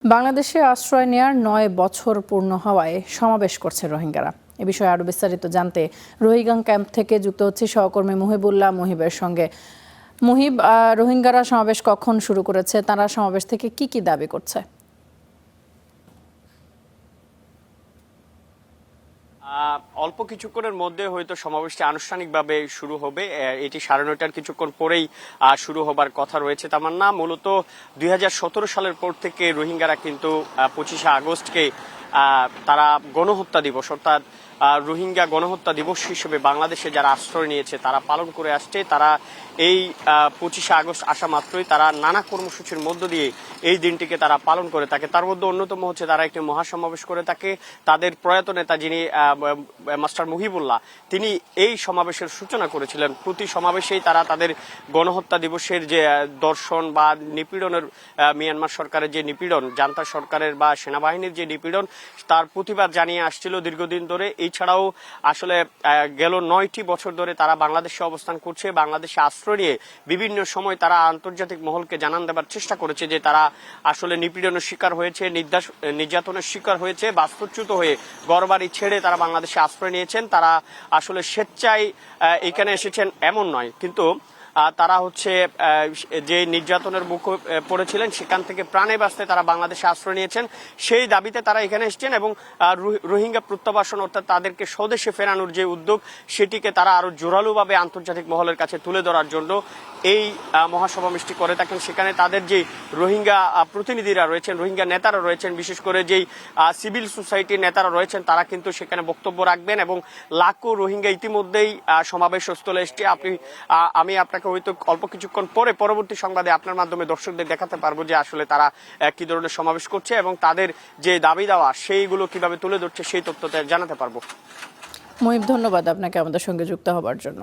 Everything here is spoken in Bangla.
বাংলাদেশে আশ্রয় নেয়ার ৯ বছর পূর্ণ হওয়ায় সমাবেশ করছে রোহিঙ্গারা। এ বিষয়ে আরো বিস্তারিত জানতে রোহিঙ্গা ক্যাম্প থেকে যুক্ত হচ্ছে সহকর্মী মুহিবুল্লাহ মুহিবের সঙ্গে। মুহিব, রোহিঙ্গারা সমাবেশ কখন শুরু করেছে, তারা সমাবেশ থেকে কি দাবি করছে? অল্প কিছুক্ষণের মধ্যে হয়তো সমাবেশটি আনুষ্ঠানিকভাবে শুরু হবে। এটি 9:30টার কিছুক্ষণ পরেই শুরু হবার কথা রয়েছে। তামান্না, মূলত 2017 সালের পর থেকে রোহিঙ্গারা কিন্তু 25শে আগস্টকে তারা গণহত্যা দিবস অর্থাৎ রোহিঙ্গা গণহত্যা দিবস হিসেবে বাংলাদেশে যারা আশ্রয় নিয়েছে তারা পালন করে আসছে। তারা এই 25শে আগস্ট আসা মাত্রই তারা নানা কর্মসূচির মধ্য দিয়ে এই দিনটিকে তারা পালন করে থাকে। তার মধ্যে অন্যতম হচ্ছে তারা একটি মহাসমাবেশ করে থাকে। তাদের প্রয়াত নেতা যিনি মাস্টার মুহিবুল্লাহ, তিনি এই সমাবেশের সূচনা করেছিলেন। প্রতি সমাবেশেই তারা তাদের গণহত্যা দিবসের যে দর্শন বা নিপীড়নের, মিয়ানমার সরকারের যে নিপীড়ন, জান্তা সরকারের বা সেনাবাহিনীর যে নিপীড়ন, তার প্রতিবাদ জানিয়ে আসছিল দীর্ঘদিন ধরে। এছাড়াও আসলে গেল 9টি বছর ধরে তারা বাংলাদেশে অবস্থান করছে। বাংলাদেশে আশ্রয় নিয়ে বিভিন্ন সময় তারা আন্তর্জাতিক মহলকে জানান দেবার চেষ্টা করেছে যে তারা আসলে নিপীড়নের শিকার হয়েছে, নির্যাতনের শিকার হয়েছে। বাস্তুচ্যুত হয়ে ঘরবাড়ি ছেড়ে তারা বাংলাদেশে আশ্রয় নিয়েছেন। তারা আসলে স্বেচ্ছায় এখানে এসেছেন এমন নয়, কিন্তু তারা হচ্ছে যে নির্যাতনের মুখে পড়েছিলেন সেখান থেকে প্রাণে বাঁচতে তারা বাংলাদেশে আশ্রয় নিয়েছেন। সেই দাবিতে তারা এখানে এসেছেন এবং রোহিঙ্গা প্রত্যাবাসন অর্থাৎ তাদেরকে স্বদেশে ফেরানোর যে উদ্যোগ, সেটিকে তারা আরো জোরালোভাবে আন্তর্জাতিক মহলের কাছে তুলে ধরার জন্য এই মহাসমাবেশটি করে থাকেন। সেখানে তাদের যে রোহিঙ্গা প্রতিনিধিরা রয়েছেন, রোহিঙ্গা নেতারা রয়েছেন, বিশেষ করে যেই সিভিল সোসাইটির নেতারা রয়েছেন, তারা কিন্তু সেখানে বক্তব্য রাখবেন এবং লাখো রোহিঙ্গা ইতিমধ্যেই সমাবেশ স্থলে এসছে। আমি আপনাকে হয়তো অল্প কিছুক্ষণ পরে পরবর্তী সংবাদে আপনার মাধ্যমে দর্শকদের দেখাতে পারবো যে আসলে তারা কি ধরনের সমাবেশ করছে এবং তাদের যে দাবি দেওয়া সেইগুলো কিভাবে তুলে ধরছে সেই তথ্যটা জানাতে পারবো। মুহিব, ধন্যবাদ আপনাকে আমাদের সঙ্গে যুক্ত হবার জন্য।